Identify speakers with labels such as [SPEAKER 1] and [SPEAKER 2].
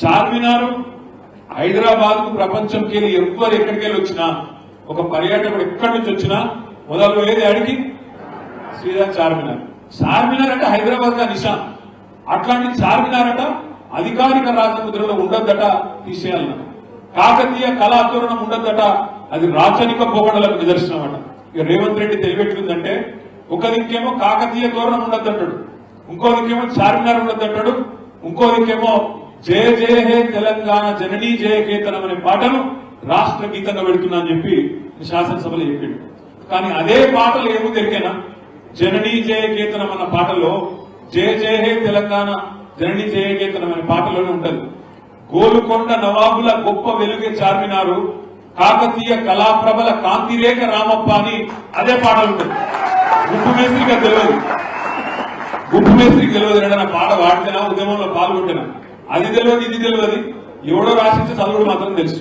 [SPEAKER 1] చార్మినార్ హైదరాబాద్ కు ప్రపంచంకి ఎవ్వరు ఎక్కడికి వచ్చినా ఒక పర్యాటకుడు ఎక్కడి నుంచి వచ్చినా మొదలు పోయేది అడిగి శ్రీరామ్ చార్మినార్. చార్మినార్ అంటే హైదరాబాద్ గా నిషాన్. అట్లాంటి చార్మినార్ అట అధికారిక రాజముద్రలో ఉండొద్దట, తీసేయాలన్నట. కాకతీయ కళాతోరణం ఉండొద్దట, అది రాచనిక పోకడలకు నిదర్శనం అట. ఇక రేవంత్ రెడ్డి తెలియబెట్టిందంటే ఒక దిక్కేమో కాకతీయ తోరణం ఉండొద్దంటాడు, ఇంకో దిక్కేమో చార్మినార్ ఉండొద్దంటాడు, ఇంకో దిక్కేమో జయ జయ హే తెలంగాణ జననీ జయ కేతనం అనే పాటను రాష్ట్ర గీతంగా పెడుతున్నా అని చెప్పి శాసనసభలో చెప్పిండు. కానీ అదే పాటలు ఏమో దొరికేనా? జననీ జయ కేతనం అన్న పాటలో జయ జయ హే తెలంగాణ జననీ జయ కేతనం అనే పాటలోనే ఉంటది. గోలుకొండ నవాబుల గొప్ప వెలుగే చార్మినారు, కాకతీయ కళాప్రభల కాంతిరేఖ రామప్ప అని అదే పాటలు ఉంటుంది. గుప్పు మేస్త్రికి తెలియదు, గుప్పు మేస్త్రికి తెలియదు నా పాట వాడితేనా ఉద్యమంలో పాల్గొంటేనా, అది తెలియదు ఇది తెలియదు, ఎవడో రాసించే చదువుడు మాత్రం తెలుసు.